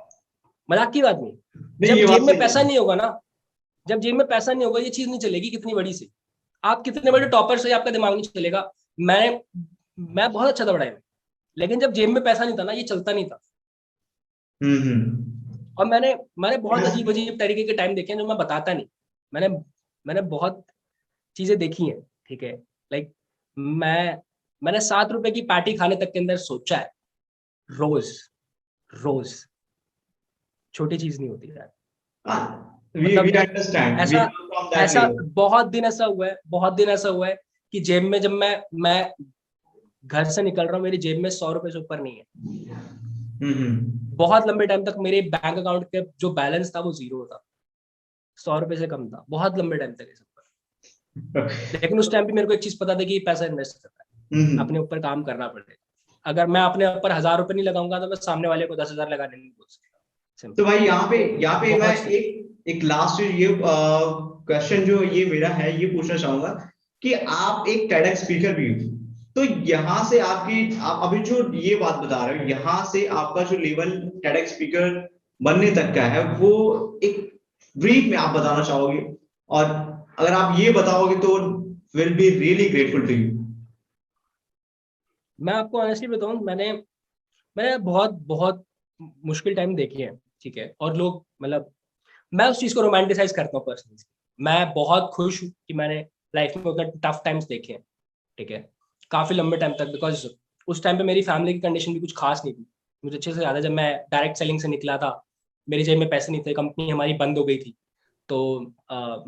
मजाक की बात नहीं। जब जेब में पैसा नहीं होगा ना, ये चीज नहीं चलेगी कितनी बड़ी सी। आप कितने बड़े टॉपर से, आपका दिमाग नहीं चलेगा। मैं बहुत अच्छा था पढ़ाई में, लेकिन जब जेब में पैसा नहीं था ना, ये चलता नहीं था। और मैंने बहुत अजीब अजीब तरीके के टाइम देखे हैं जो मैं बताता नहीं। मैंने बहुत चीजें देखी हैं। ठीक है, लाइक मैंने ₹7 की पैटी खाने तक के अंदर सोचा है। रोज रोज, छोटी चीज नहीं होती यार। मतलब ऐसा बहुत दिन ऐसा हुआ है कि जेब में, जब मैं घर से निकल रहा हूँ, मेरी जेब में ₹100 से ऊपर नहीं है। बहुत लंबे टाइम तक मेरे बैंक अकाउंट के जो बैलेंस था वो 0 था, ₹100 से कम था, बहुत लंबे टाइम तक ऐसा। लेकिन उस टाइम पे मेरे को एक चीज पता था कि पैसा इन्वेस्ट करना है, अपने ऊपर काम करना पड़ेगा। अगर मैं अपने ऊपर ₹1,000 नहीं लगाऊंगा, तो मैं सामने वाले को 10,000 लगाने नहीं बोल सकता। तो भाई यहाँ पे मैं एक लास्ट ये क्वेश्चन जो ये मेरा है, ये पूछना चाहूंगा कि आप एक TEDx स्पीकर भी हो, तो यहाँ से आप अभी जो ये बात बता रहे हो, यहाँ से आपका जो लेवल TEDx स्पीकर बनने तक का है, वो एक ब्रीफ में आप बताना चाहोगे? और अगर आप ये बताओगे तो will be really grateful to you. मैं आपको ऑनेस्टली बताऊं, मैंने बहुत बहुत मुश्किल टाइम देखे हैं। ठीक है, और लोग, मतलब मैं उस चीज को रोमांटिसाइज करता हूँ पर्सनली। मैं बहुत खुश हूँ कि मैंने लाइफ में उतना टफ टाइम्स देखे हैं। ठीक है, काफी लंबे टाइम तक, बिकॉज उस टाइम पे मेरी फैमिली की कंडीशन भी कुछ खास नहीं थी। मुझे अच्छे से याद है, जब मैं डायरेक्ट सेलिंग से निकला था, मेरी जेब में पैसे नहीं थे, कंपनी हमारी बंद हो गई थी। तो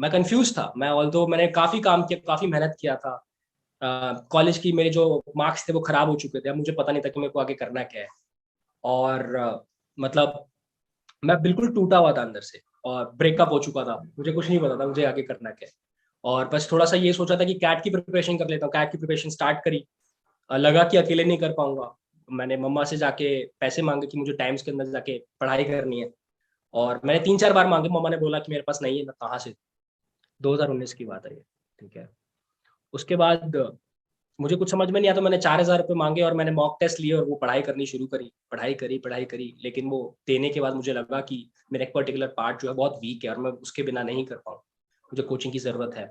मैं कंफ्यूज था। मैंने काफी काम किया, काफी मेहनत किया था। कॉलेज की मेरे जो मार्क्स थे वो खराब हो चुके थे, अब मुझे पता नहीं था कि मेरे को आगे करना क्या है। और मतलब मैं बिल्कुल टूटा हुआ था अंदर से, और ब्रेकअप हो चुका था, मुझे कुछ नहीं पता था मुझे आगे करना क्या है। और बस थोड़ा सा ये सोचा था कि कैट की प्रिपरेशन कर लेता हूँ। कैट की प्रिपरेशन स्टार्ट करी, लगा कि अकेले नहीं कर पाऊंगा। मैंने मम्मा से जाके पैसे मांगे कि मुझे टाइम्स के अंदर जाके पढ़ाई करनी है, और मैंने 3-4 बार मांगे। मम्मा ने बोला कि मेरे पास नहीं है, मैं कहाँ से। 2019 की बात है ये। ठीक है, उसके बाद मुझे कुछ समझ में नहीं आया, तो मैंने ₹4,000 मांगे, और मैंने मॉक टेस्ट लिए, और वो पढ़ाई करनी शुरू करी। पढ़ाई करी, लेकिन वो देने के बाद मुझे लगा कि मेरा एक पर्टिकुलर पार्ट जो है बहुत वीक है, और मैं उसके बिना नहीं कर पाऊँ, मुझे कोचिंग की जरूरत है।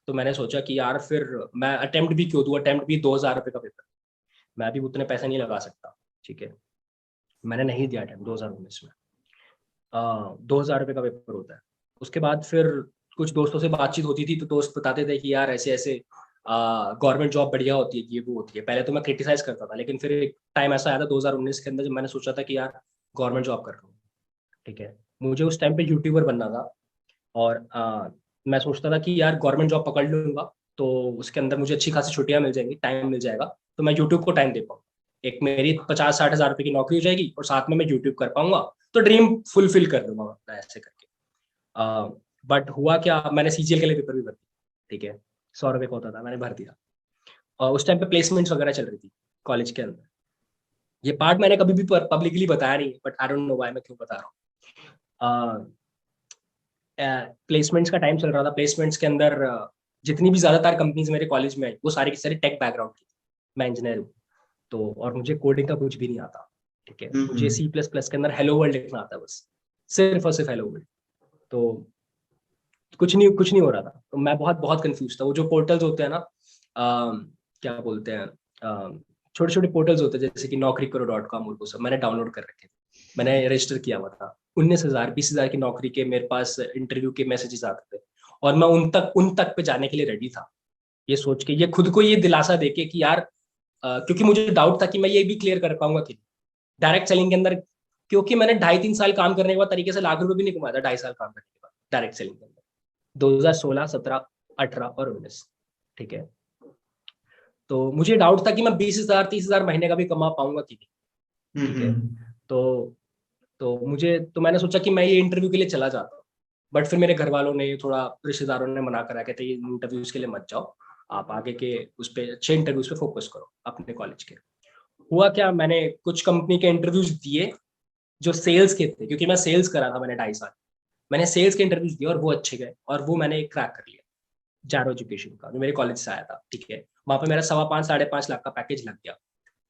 तो मैंने सोचा कि यार फिर मैं अटेम्प्ट भी क्यों दूँ। अटेम्प्ट भी ₹2,000 का पेपर, मैं भी उतने पैसे नहीं लगा सकता। ठीक है, मैंने नहीं दिया अटेम्प्ट 2019 में। ₹2,000 का पेपर होता है। उसके बाद फिर कुछ दोस्तों से बातचीत होती थी, तो दोस्त बताते थे कि यार ऐसे ऐसे गवर्नमेंट जॉब बढ़िया होती है, ये वो होती है। पहले तो मैं क्रिटिसाइज करता था, लेकिन फिर एक टाइम ऐसा आया था 2019 के अंदर, जब मैंने सोचा था कि यार गवर्नमेंट जॉब कर रहा हूँ। ठीक है, मुझे उस टाइम पे यूट्यूबर बनना था, और मैं सोचता था कि यार गवर्नमेंट जॉब पकड़ लूंगा तो उसके अंदर मुझे अच्छी खासी छुट्टियां मिल जाएंगी, टाइम मिल जाएगा, तो मैं यूट्यूब को टाइम दे पाऊँ। एक मेरी 50-60 हज़ार रुपए की नौकरी हो जाएगी, और साथ में मैं यूट्यूब कर पाऊंगा, तो ड्रीम फुलफिल कर दूंगा मैं ऐसे करके। बट हुआ क्या, मैंने CGL के लिए पेपर भी भर दिया। ठीक है, ₹100 का होता था, मैंने भर दिया। और उस टाइम पे प्लेसमेंट्स वगैरह चल रही थी कॉलेज के अंदर। ये पार्ट मैंने कभी भी पब्लिकली बताया नहीं, but I don't know why मैं क्यों बता रहा हूँ। प्लेसमेंट्स का टाइम चल रहा था। प्लेसमेंट्स के अंदर जितनी भी ज्यादातर कंपनीज मेरे कॉलेज में आई, वो सारी की सारी टेक बैकग्राउंड की। मैं इंजीनियर हूँ, तो और मुझे कोडिंग का कुछ भी नहीं आता। ठीक है, मुझे C++ के अंदर हेलो वर्ल्ड लिखना आता है बस, सिर्फ और सिर्फ हेलो वर्ल्ड। तो कुछ नहीं हो रहा था। तो मैं बहुत बहुत कंफ्यूज था। वो जो पोर्टल्स होते हैं ना, क्या बोलते हैं, छोटे छोटे पोर्टल्स होते हैं जैसे कि naukri.com और वो सब मैंने डाउनलोड कर रखे थे। मैंने रजिस्टर किया हुआ था। 19,000 20,000 की नौकरी के मेरे पास इंटरव्यू के मैसेजेस आते थे, और मैं उन तक पे जाने के लिए रेडी था, ये सोच के, ये खुद को ये दिलासा देके कि यार, क्योंकि मुझे डाउट था कि मैं ये भी क्लियर कर पाऊंगा कि डायरेक्ट सेलिंग के अंदर, क्योंकि मैंने 2.5-3 साल काम करने के बाद तरीके से लाख रुपए भी नहीं कमाया था 2.5 साल काम करने के बाद डायरेक्ट सेलिंग के अंदर, 2016, 17, 18 और 19। ठीक है, तो मुझे डाउट था कि मैं 20,000 30,000 महीने का भी कमा पाऊंगा कि नहीं। ठीक है, तो मैंने सोचा कि मैं ये इंटरव्यू के लिए चला जाता हूँ। बट फिर मेरे घर वालों ने, थोड़ा रिश्तेदारों ने मना करा, कहते ये इंटरव्यूज के लिए मत जाओ, आप आगे के उस पे अच्छे इंटरव्यूज पे फोकस करो अपने कॉलेज के। हुआ क्या, मैंने कुछ कंपनी के इंटरव्यूज दिए जो सेल्स के थे, क्योंकि मैं सेल्स करा था मैंने 2.5 साल। मैंने सेल्स के इंटरव्यूज दिए और वो अच्छे गए, और वो मैंने क्रैक कर लिया, जारो एजुकेशन का, जो मेरे कॉलेज से आया था। ठीक है, वहां पे मेरा 5.25 5.5 लाख का पैकेज लग गया।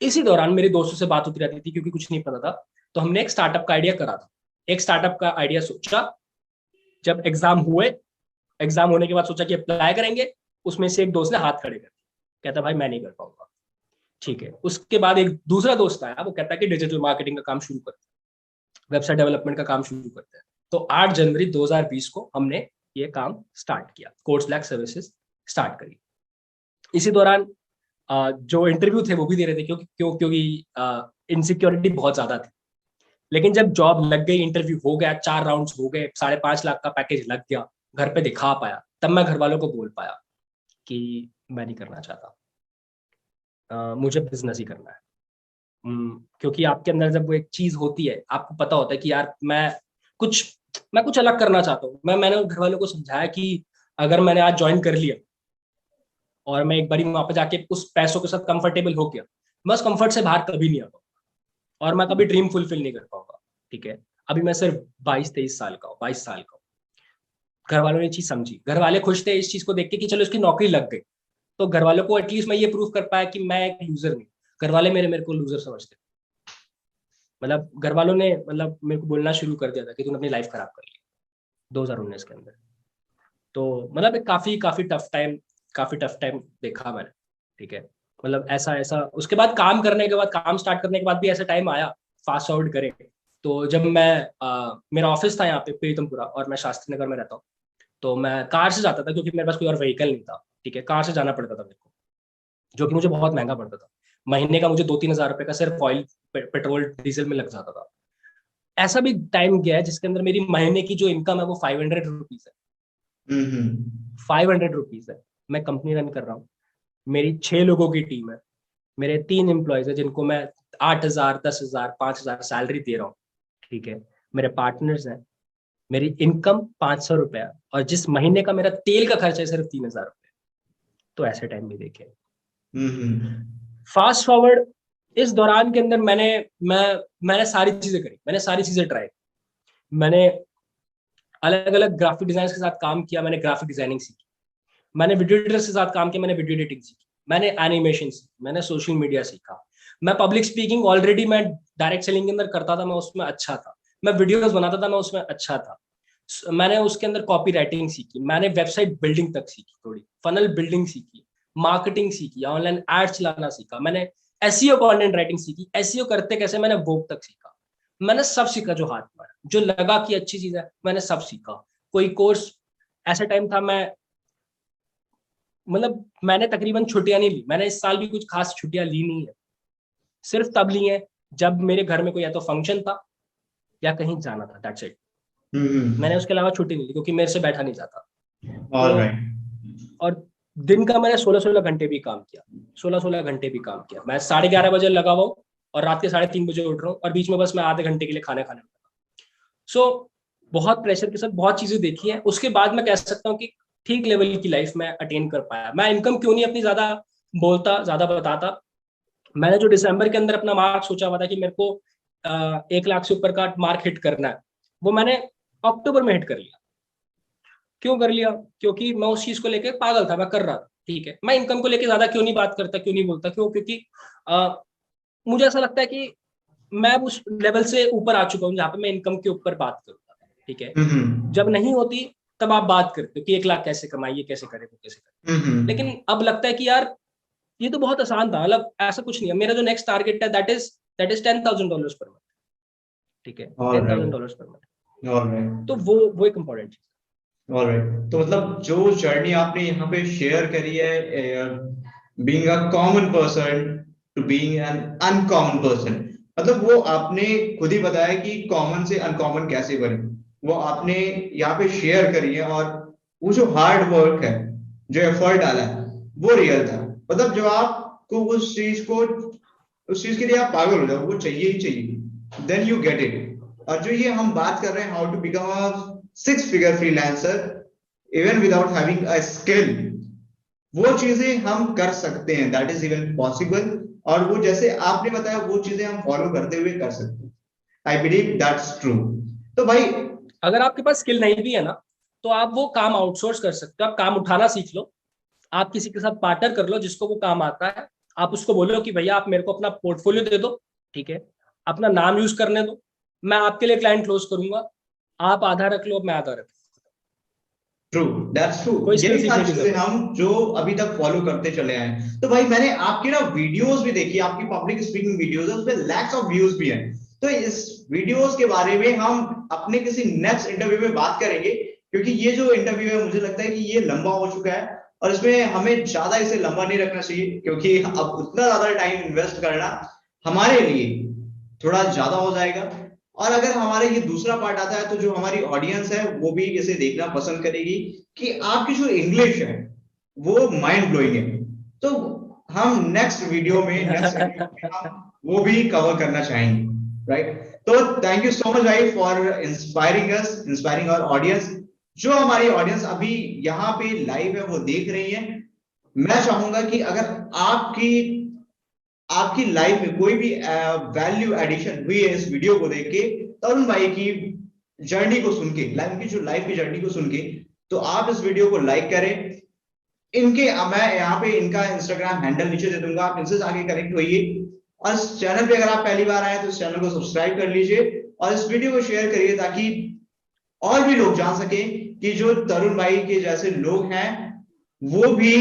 इसी दौरान मेरे दोस्तों से बात होती रहती थी, क्योंकि कुछ नहीं पता था, तो हमने एक स्टार्टअप का आइडिया करा था। एक स्टार्टअप का आइडिया सोचा, जब एग्जाम हुए, एग्जाम होने के बाद सोचा कि अप्लाई करेंगे, उसमें से एक दोस्त ने हाथ खड़े कर दिए, कहता भाई मैं नहीं कर पाऊंगा। ठीक है, उसके बाद एक दूसरा दोस्त आया, वो कहता कि डिजिटल मार्केटिंग का काम शुरू करते हैं, वेबसाइट डेवलपमेंट का काम शुरू करते हैं। तो 8 जनवरी 2020 को हमने ये काम स्टार्ट किया, कोर्स लैक सर्विसेज स्टार्ट करी। इसी दौरान जो इंटरव्यू थे वो भी दे रहे थे, क्योंकि इनसिक्योरिटी बहुत ज्यादा थी। लेकिन जब जॉब लग गई, इंटरव्यू हो गया, 4 राउंड्स हो गए, 5.5 लाख का पैकेज लग गया, घर पे दिखा पाया, तब मैं घर वालों को बोल पाया कि मैं नहीं करना चाहता, मुझे बिजनेस ही करना है। क्योंकि आपके अंदर जब वो एक चीज होती है, आपको पता होता है कि यार कुछ मैं कुछ अलग करना चाहता हूँ। मैंने घर वालों को समझाया कि अगर मैंने आज ज्वाइन कर लिया और मैं एक बारी वहां पे जाके उस पैसों के साथ कंफर्टेबल हो गया, मैं उस कंफर्ट से बाहर कभी नहीं आ पाऊंगा, और मैं कभी ड्रीम फुलफिल नहीं कर पाऊंगा। ठीक है, अभी मैं सिर्फ 22-23 साल का हूँ, 22 साल का हूँ। घर वालों ने चीज समझी, घर वाले खुश थे इस चीज को देख के कि चलो इसकी नौकरी लग गई। तो घर वालों को एटलीस्ट मैं ये प्रूव कर पाया कि मैं एक लूजर नहीं। घर वाले मेरे को लूजर समझते, मतलब घर वालों ने मतलब मेरे को बोलना शुरू कर दिया था कि तूने अपनी लाइफ खराब कर ली 2019 के अंदर। तो मतलब एक काफी टफ टाइम देखा मैंने। ठीक है, मतलब ऐसा ऐसा उसके बाद काम करने के बाद, काम स्टार्ट करने के बाद भी ऐसा टाइम आया, फास्ट फॉरवर्ड करें, तो जब मैं मेरा ऑफिस था यहाँ पे प्रीतमपुरा, और मैं शास्त्री नगर में रहता हूँ, तो मैं कार से जाता था, क्योंकि मेरे पास कोई और व्हीकल नहीं था। ठीक है, कार से जाना पड़ता था मेरे को, जो कि मुझे बहुत महंगा पड़ता था। महीने का मुझे 2-3 हज़ार रुपए का सिर्फ ऑयल, पेट्रोल डीजल में लग जाता था। ऐसा भी टाइम गया है जिसके अंदर मेरी महीने की जो इनकम है वो 500 रुपीज है। 500 रुपीज है। मैं कंपनी रन कर रहा हूँ, मेरी 6 लोगों की टीम है, मेरे 3 एम्प्लॉयज है जिनको मैं 8,000 10,000 5,000 सैलरी दे रहा हूँ। ठीक है, मेरे पार्टनर्स हैं, मेरी इनकम 500 रुपया, और जिस महीने का मेरा तेल का खर्चा है सिर्फ 3,000 रुपये। तो ऐसे टाइम भी देखे। फास्ट फॉरवर्ड, इस दौरान के अंदर मैंने सारी चीजें करी, मैंने सारी चीजें ट्राई। मैंने अलग अलग ग्राफिक डिजाइन के साथ काम किया, मैंने ग्राफिक डिजाइनिंग सीखी, मैंने वीडियो एडिटर्स के साथ काम किया, मैंने वीडियो एडिटिंग सीखी, मैंने एनिमेशन सीखी, मैंने सोशल मीडिया सीखा, मैं पब्लिक स्पीकिंग ऑलरेडी मैं डायरेक्ट सेलिंग के अंदर करता था, मैं उसमें अच्छा था, मैं वीडियोस बनाता था, मैं उसमें अच्छा था। मैंने उसके अंदर कॉपी राइटिंग सीखी, मैंने वेबसाइट बिल्डिंग तक सीखी, थोड़ी फनल बिल्डिंग सीखी, मार्केटिंग सीखी, ऑनलाइन एड चलाना सीखा, मैंने एसईओ कंटेंट राइटिंग सीखी, एसईओ करते कैसे मैंने वोक तक सीखा। मैंने सब सीखा, जो हाथ में जो लगा कि अच्छी चीज है मैंने सब सीखा। कोई कोर्स, ऐसा टाइम था मैं, मतलब मैंने तकरीबन छुट्टियां नहीं ली, मैंने इस साल भी कुछ खास छुट्टियां ली नहीं है, सिर्फ तब ली है जब मेरे घर में कोई या तो फंक्शन था या कहीं जाना था, दैट्स इट। मैंने उसके अलावा छुट्टी नहीं ली, क्योंकि मेरे से बैठा नहीं जाता। तो और दिन का मैंने 16-16 घंटे भी काम किया, 16-16 घंटे भी काम किया। मैं 11:30 बजे लगा हुआ हूँ और रात के 3:30 बजे उठ रहा हूँ, और बीच में बस मैं आधे घंटे के लिए खाना खाने लगा। सो बहुत प्रेशर के साथ बहुत चीजें देखी है। उसके बाद मैं कह सकता हूँ कि ठीक लेवल की लाइफ में अटेन कर पाया। मैं इनकम क्यों नहीं अपनी ज्यादा बोलता, ज्यादा बताता। मैंने जो दिसंबर के अंदर अपना मार्क सोचा हुआ था कि मेरे को 1 लाख से ऊपर का मार्क हिट करना है, वो मैंने अक्टूबर में हिट कर लिया। क्यों कर लिया? क्योंकि मैं उस चीज को लेके पागल था, मैं कर रहा था। ठीक है, मैं इनकम को लेके ज्यादा क्यों नहीं बात करता, क्यों नहीं बोलता, क्यों? क्योंकि मुझे ऐसा लगता है कि मैं उस लेवल से ऊपर आ चुका हूँ जहाँ पे मैं इनकम के ऊपर बात करूंगा। ठीक है, जब नहीं होती तब आप बात करते हो कि 1 लाख कैसे कमाए, ये कैसे करे, वो कैसे करे। लेकिन अब लगता है कि यार ये तो बहुत आसान था, मतलब ऐसा कुछ नहीं है। मेरा जो नेक्स्ट टारगेट है दैट इज $10,000 पर मंथ, ठीक है, $10,000 पर मंथ। ऑलराइट, तो वो एक इम्पोर्टेंट चीज। ऑलराइट। तो मतलब जो जर्नी आपने यहाँ पे शेयर करी है, being a common person to being an uncommon person, मतलब वो आपने खुद ही बताया कि कॉमन से अनकॉमन कैसे बने, वो आपने यहाँ पे शेयर करी है। और वो जो हार्ड वर्क है, जो एफर्ट डाला है, वो रियल था। मतलब जो आपको उस चीज के लिए आप पागल हो जाओ, वो चाहिए ही चाहिए, देन यू गेट इट। और जो ये हम बात कर रहे हैं, how to become a 6 figure freelancer even without having a skill, वो चीजें हम कर सकते हैं, दैट इज इवन पॉसिबल। और वो जैसे आपने बताया, वो चीजें हम फॉलो करते हुए कर सकते हैं। I believe that's true. तो भाई, अगर आपके पास स्किल नहीं भी है ना, तो आप वो काम आउटसोर्स कर सकते हो। आप काम उठाना सीख लो, आप किसी के साथ पार्टनर कर लो जिसको वो काम आता है। आप उसको बोलो कि भैया आप मेरे को अपना पोर्टफोलियो दे दो, ठीक है, अपना नाम यूज करने दो, मैं आपके लिए क्लाइंट क्लोज करूंगा, आप आधा रख लो, मैं आधा रख लूं। True, that's true. कोई स्किल यही सीखने सारी की चीजें जरूरत हम जो अभी तक फॉलो करते चले आए हैं। तो भाई, मैंने आपकी ना वीडियोस भी देखी, आपकी पब्लिक स्पीकिंग वीडियोस है, उसमें लैक्स ऑफ व्यूज भी हैं। तो इस वीडियोस के बारे में हम अपने किसी नेक्स्ट इंटरव्यू में बात करेंगे, क्योंकि ये जो इंटरव्यू है, मुझे लगता है कि ये लंबा हो चुका है, और इसमें हमें ज्यादा इसे लंबा नहीं रखना चाहिए, क्योंकि अब उतना ज्यादा टाइम इन्वेस्ट करना हमारे लिए थोड़ा ज्यादा हो जाएगा। और अगर हमारे ये दूसरा पार्ट आता है, तो जो हमारी ऑडियंस है वो भी इसे देखना पसंद करेगी कि आपकी जो इंग्लिश है वो माइंड ब्लोइंग है। तो हम नेक्स्ट वीडियो में है। हम वो भी कवर करना चाहेंगे, राइट? तो थैंक यू सो मच भाई for inspiring us, inspiring our audience. जो हमारी ऑडियंस अभी यहाँ पे लाइव है वो देख रही है, मैं चाहूंगा कि अगर आपकी आपकी लाइफ में कोई भी वैल्यू एडिशन हुई है इस वीडियो को देख के, तरुण भाई की जर्नी को सुन के, उनकी जो लाइफ की जर्नी को सुन के, तो आप इस वीडियो को लाइक करें। इनके मैं यहाँ पे इनका इंस्टाग्राम हैंडल नीचे दे दूंगा, आप इनसे आगे कनेक्ट होइए। और इस चैनल पे अगर आप पहली बार आए तो इस चैनल को सब्सक्राइब कर लीजिए, और इस वीडियो को शेयर करिए, ताकि और भी लोग जान सके कि जो तरुण भाई के जैसे लोग हैं, वो भी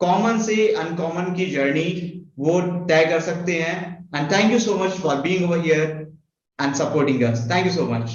कॉमन से अनकॉमन की जर्नी वो तय कर सकते हैं। And thank you so much for being over here and supporting us. Thank you so much.